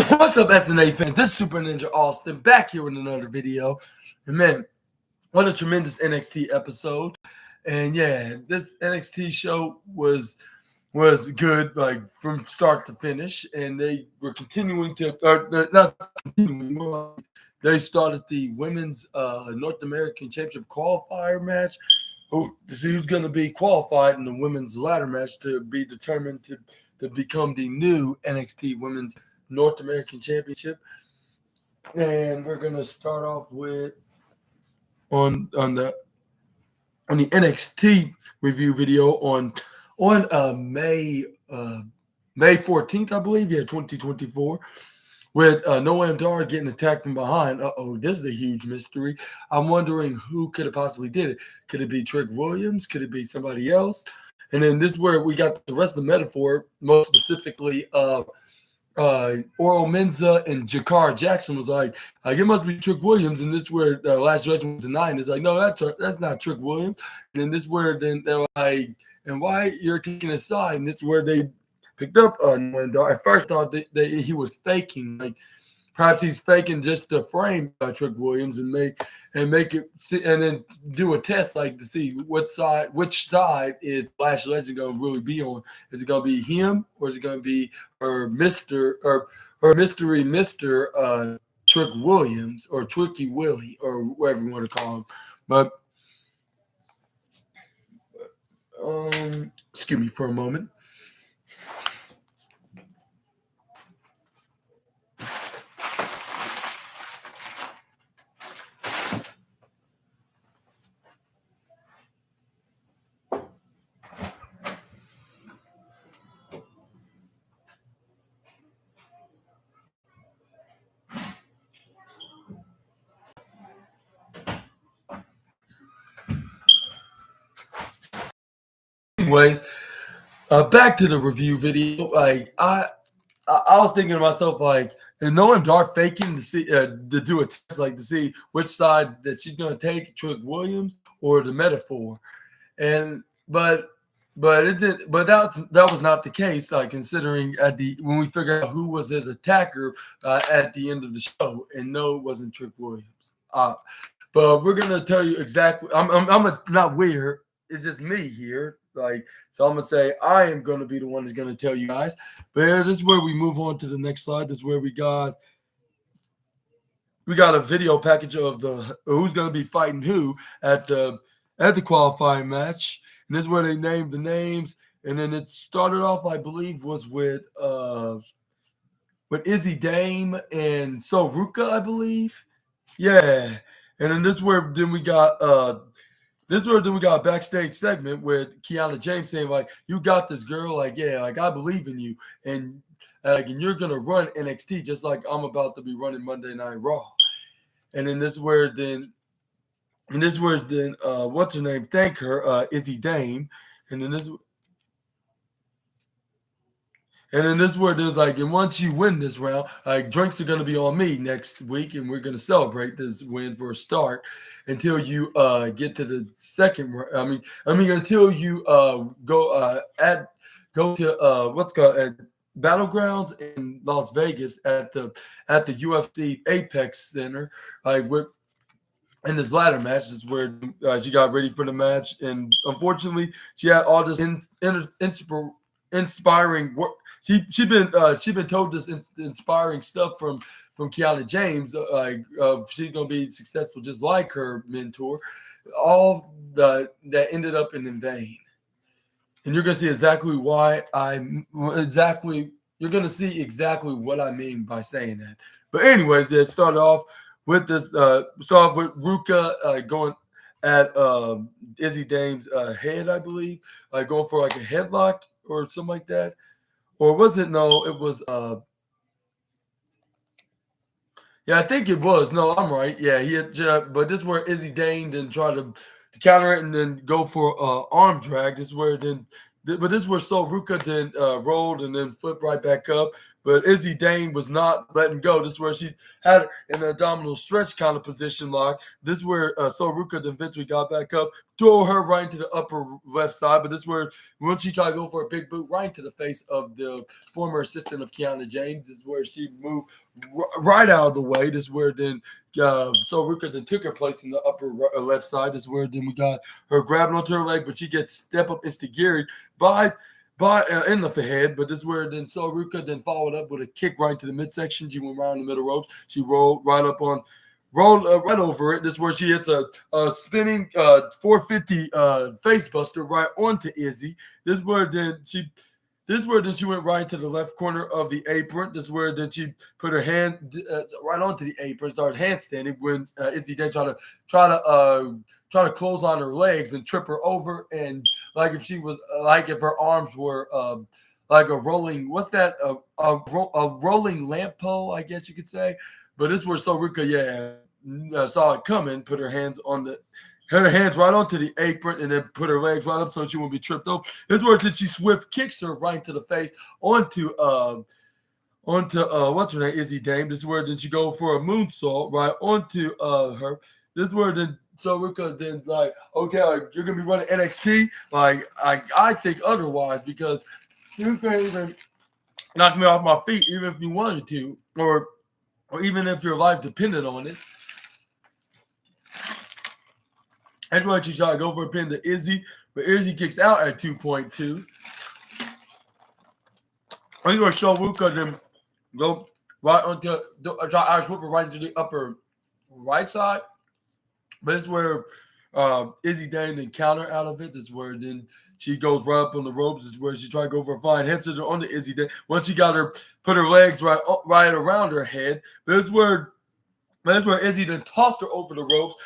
What's up, SNA fans? This is Super Ninja Austin back here with another video. And man, what a tremendous NXT episode. And yeah, this NXT show was good, like from start to finish. And they were continuing to, or not continuing, more like they started the women's North American Championship qualifier match. To see who's going to be qualified in the women's ladder match to be determined to become the new NXT Women's North American Championship. And we're gonna start off with on the NXT review video on May 14th, I believe, 2024, with Noam Dar getting attacked from behind. This is a huge mystery. I'm wondering who could have possibly did it. Could it be Trick Williams? Could it be somebody else? And then this is where we got the rest of the metaphor, most specifically Oral Menza and Jakar Jackson was like, it must be Trick Williams, and this is where Last Judgment was denying. It's like, no, that's not Trick Williams. And then this is where then they're like, and why you're taking a side? And this is where they picked up when I first thought that he was faking, like perhaps he's faking just to frame Trick Williams and make it and then do a test like to see which side is Flash Legend going to really be on. Is it going to be him, or is it going to be Mystery Mr. Trick Williams, or Tricky Willie, or whatever you want to call him? But excuse me for a moment. Anyways, back to the review video. Like I was thinking to myself, like, and Noam Dar faking to see to do a test, like to see which side that she's gonna take, Trick Williams or the metaphor. And but it did, but that was not the case, considering when we figured out who was his attacker at the end of the show, and no, it wasn't Trick Williams. But we're gonna tell you exactly. I'm not weird. It's just me here. So I'm going to say I am going to be the one that's going to tell you guys. But this is where we move on to the next slide. This is where we got a video package of who's going to be fighting who at the qualifying match. And this is where they named the names. And then it started off, I believe, was with Izzy Dame and So Ruka, I believe. Yeah. And then this is where we got a backstage segment with Kiana James saying, like, you got this, girl. Like, yeah, like, I believe in you. And you're going to run NXT just like I'm about to be running Monday Night Raw. And then this is where what's her name? Thank her, Izzy Dame. And then this is where there's like, and once you win this round, like, drinks are going to be on me next week, and we're going to celebrate this win for a start until you get to the second round. I mean until you go to what's called at Battlegrounds in Las Vegas at the UFC Apex Center, in this ladder match. Is where she got ready for the match, and unfortunately, she had all this inspiring work. She's been told this inspiring stuff from Kiana James. She's gonna be successful just like her mentor. All that ended up in vain, and you're gonna see exactly you're gonna see exactly what I mean by saying that. But anyways, let's start off with this. Start off with Ruka going at Izzy Dame's head, I believe, going for like a headlock or something like that. Or was it? No, it was. Yeah, I think it was. No, I'm right. Yeah, he had. But this is where Izzy Dane then tried to counter it and then go for arm drag. This is where then. But this is where So Ruka then rolled and then flipped right back up. but Izzy Dane was not letting go. This is where she had her in an abdominal stretch kind of position lock. This is where Soruka then eventually got back up, throw her right into the upper left side. But this is where once she tried to go for a big boot right into the face of the former assistant of Kiana James, this is where she moved right out of the way. This is where then Soruka then took her place in the upper left side. This is where then we got her grabbing onto her leg, but she gets step up instigiri by in the head, but this is where then Soruka then followed up with a kick right to the midsection. She went around the middle ropes. She rolled right over it. This is where she hits a spinning 450 face buster right onto Izzy. This is where then she went right to the left corner of the apron. This is where then she put her hand right onto the apron, started handstanding when Izzy then tried to close on her legs and trip her over, and like if her arms were like a rolling, what's that? A rolling lamp pole, I guess you could say. But this is where Soruka, saw it coming, put her hands right onto the apron, and then put her legs right up so she won't be tripped over. This is where she swift kicks her right into the face onto what's her name, Izzy Dame. This is where then she go for a moonsault right onto her. This is where then Soruka then like, okay, you're gonna be running NXT. Like I think otherwise, because you can't even knock me off my feet even if you wanted to, or even if your life depended on it. That's why she tried to go for a pin to Izzy, but Izzy kicks out at 2.2. I think Soruka then go right onto try Irish whip her right into the upper right side. But this is where Izzy Dane then counter out of it. This is where then she goes right up on the ropes. This is where she tried to go for a flying head scissor on the Izzy Dane. Once she got her, put her legs right around her head. This is where Izzy then tossed her over the ropes.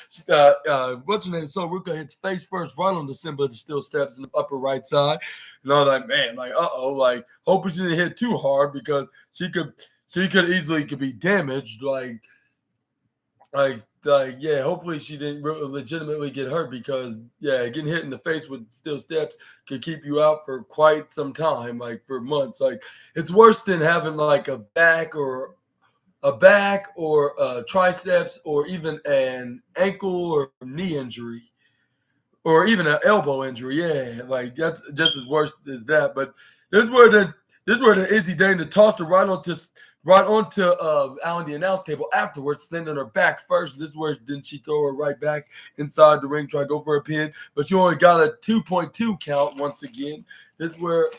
What's her name? Soruka hits face first right on the symbol of the steel steps in the upper right side. And I was like, man, like, like, hoping she didn't hit too hard because she could easily be damaged. Hopefully she didn't legitimately get hurt because, getting hit in the face with steel steps could keep you out for quite some time, like for months. Like, it's worse than having like a back or triceps or even an ankle or knee injury or even an elbow injury. Yeah, like that's just as worse as that. But this is where the Izzy Dane tossed her right onto Alan the announce table afterwards, sending her back first. This is where then she throw her right back inside the ring, try to go for a pin, but she only got a 2.2 count once again. This is where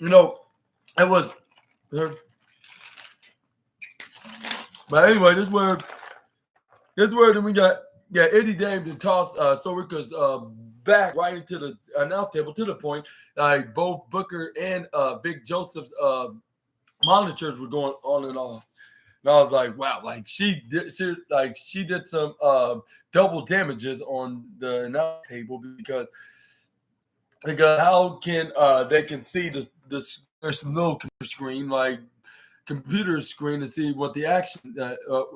it was her. But anyway, this is where then we got Izzy Dane to toss Soruka's back right into the announce table to the point like both Booker and Big Joseph's monitors were going on and off. And I was like, wow, like she did some double damages on the announce table because how can they can see this little computer screen to see what the action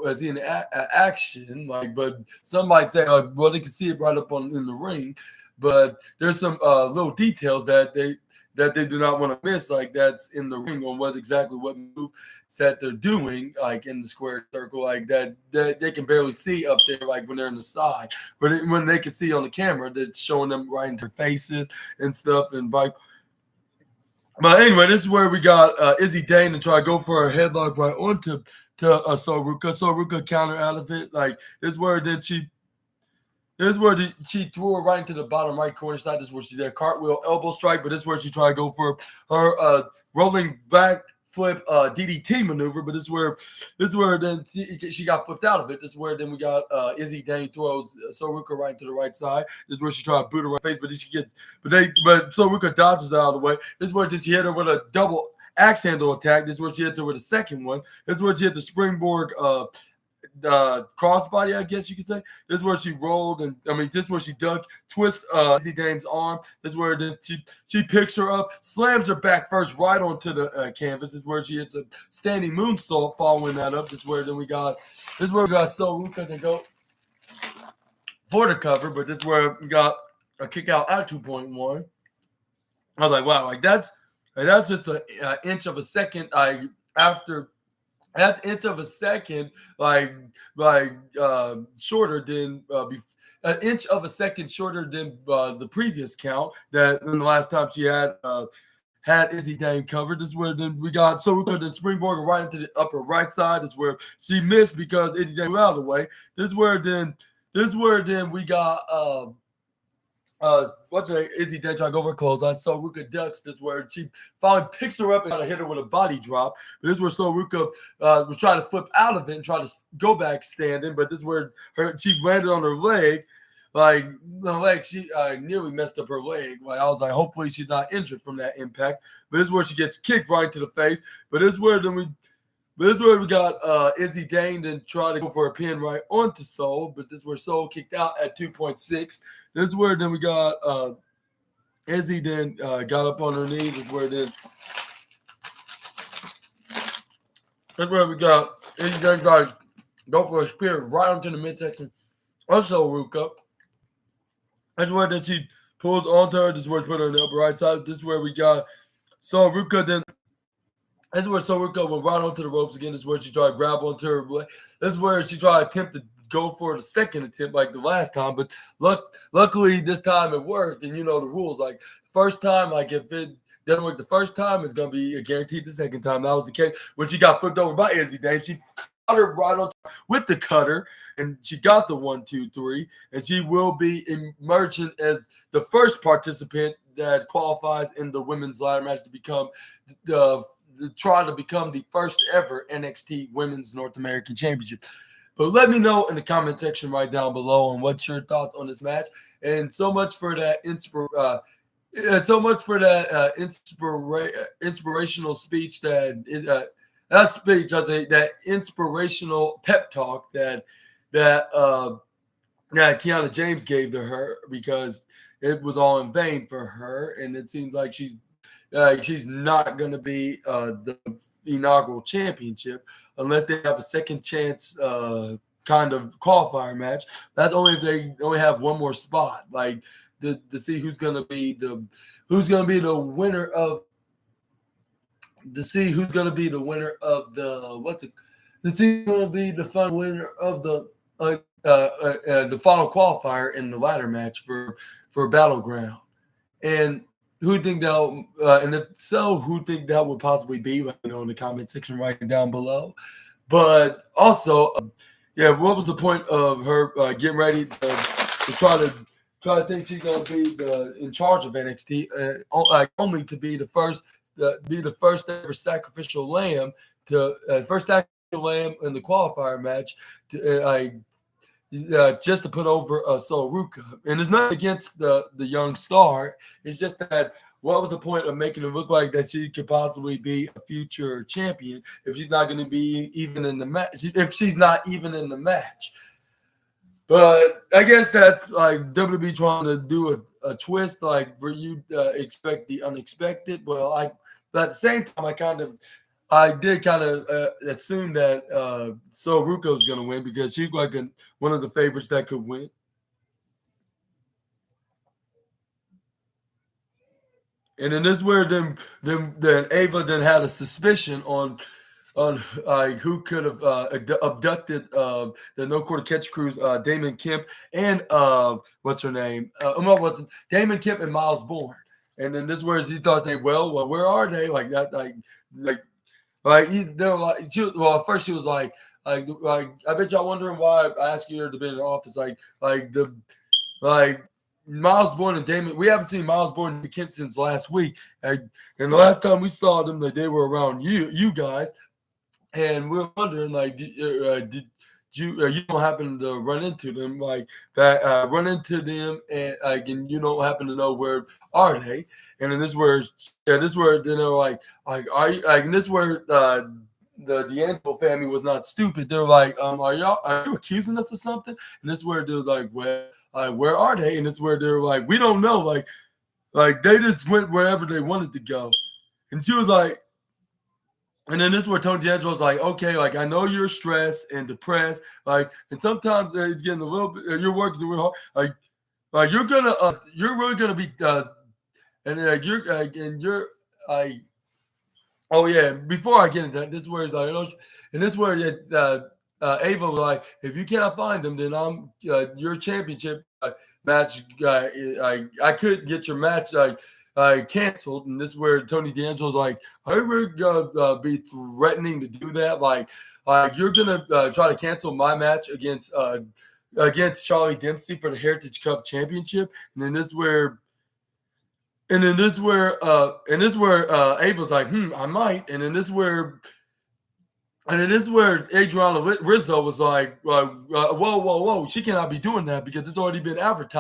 is in action, but some might say well, they can see it right up in the ring, but there's some little details that they do not want to miss, like that's in the ring on what move that they're doing, like in the square circle, like that they can barely see up there, like when they're in the side, but when they can see on the camera, that's showing them right into their faces and stuff. But anyway, this is where we got Izzy Dane to try to go for a headlock right onto Soruka. Soruka counter out of it. Like this is where she threw her right into the bottom right corner side. This is where she did a cartwheel elbow strike, but this is where she tried to go for her rolling back flip DDT maneuver. But this is where then she got flipped out of it. This is where then we got Izzy Dane throws Soruka right into the right side. This is where she tried to boot her right face, but Soruka dodges out of the way. This is where then she hit her with a double axe handle attack. This is where she hits her with a second one. This is where she hit the springboard crossbody, I guess you could say. This is where she rolled, and this is where she twist Izzy Dane's arm. This is where then she picks her up, slams her back first right onto the canvas. This is where she hits a standing moonsault following that up. This is where we got Soruka to go for the cover, but this is where we got a kick out at 2.1. I was like, wow, like that's And that's just an inch of a second. After that inch of a second, shorter than an inch of a second shorter than the previous count. That in the last time she had Izzy Dane covered. This is where then we got so we could then springboard right into the upper right side. This is where she missed because Izzy Dane moved out of the way. This is where then we got what's her name? Izzy Dane trying to go for a clothesline. So Ruka ducks. This is where she finally picks her up and try to hit her with a body drop. But this is where So Ruka was trying to flip out of it and try to go back standing. But this is where she landed on her leg. Like the leg, she nearly messed up her leg. Like I was like, hopefully she's not injured from that impact. But this is where she gets kicked right to the face. But this is where we got Izzy Dane then try to go for a pin right onto Soul. But this is where Soul kicked out at 2.6. This is where then we got Izzy then got up on her knees. This is where then that's where we got Izzy Dane try to go for a spear right onto the midsection. Also Ruka. That's where then she pulls onto her. This is where she put her on the upper right side. This is where we got So Ruka then. This is where So Ruka went right onto the ropes again. This is where she tried to grab onto her. This is where she tried to attempt to go for the second attempt like the last time. But luckily this time it worked. And you know the rules. Like first time, like if it doesn't work the first time, it's going to be a guaranteed the second time. That was the case when she got flipped over by Izzy Dane. She got her right on with the cutter. And she got the 1, 2, 3. And she will be emerging as the first participant that qualifies in the women's ladder match to become trying to become the first ever NXT Women's North American Championship. But let me know in the comment section right down below on what's your thoughts on this match. And so much for that inspirational speech that inspirational pep talk that Kiana James gave to her, because it was all in vain for her, and it seems like she's not going to be the inaugural championship unless they have a second chance kind of qualifier match. That's only if they only have one more spot, like to see who's going to be the winner of the final winner of the final qualifier in the ladder match for Battleground. And who think that? And if so, who think that would possibly be? Let me know in the comment section right down below. But also, what was the point of her getting ready to try to think she's gonna be in charge of NXT, only to be the first ever sacrificial lamb in the qualifier match to just to put over Sol Ruka. And it's not against the young star. It's just that what was the point of making it look like that she could possibly be a future champion if she's not going to be even in the match? If she's not even in the match. But I guess that's like WWE trying to do a twist, like where you expect the unexpected. Well, but at the same time, I did kind of assume that Sol Ruka was going to win because she's like one of the favorites that could win. And then this is where then Ava then had a suspicion on like who could have abducted the No Quarter Catch Crew's Damon Kemp and what's her name? Damon Kemp and Miles Bourne. And then this is where he thought well, where are they? Like that, at first she was like, I bet y'all wondering why I asked you to be in the office. Miles Bourne and Damon, we haven't seen Miles Bourne and Kemp since last week. And the last time we saw them, they were around you guys. And we're wondering, did you don't happen to run into them and you don't happen to know where are they? And then this is where then they're like are you and this is where the D'Angelo family was not stupid. They're like, are you accusing us of something? And this is where they're like, well, where are they? And this is where they're like, we don't know. Like they just went wherever they wanted to go. And she was like, and then this is where Tony D'Angelo's like, okay, like I know you're stressed and depressed, and sometimes it's getting a little bit. You're working real hard, you're really gonna be, and you're oh yeah, before I get into that, this is where like, and this is where Ava was like, if you cannot find them, then I'm your championship match. I could get your match canceled, and this is where Tony D'Angelo's like, are you gonna be threatening to do that? Like you're gonna try to cancel my match against Charlie Dempsey for the Heritage Cup Championship, and then this is where. And then this is where Ava's like, I might. And then this is where Adriana Rizzo was like, whoa, she cannot be doing that because it's already been advertised.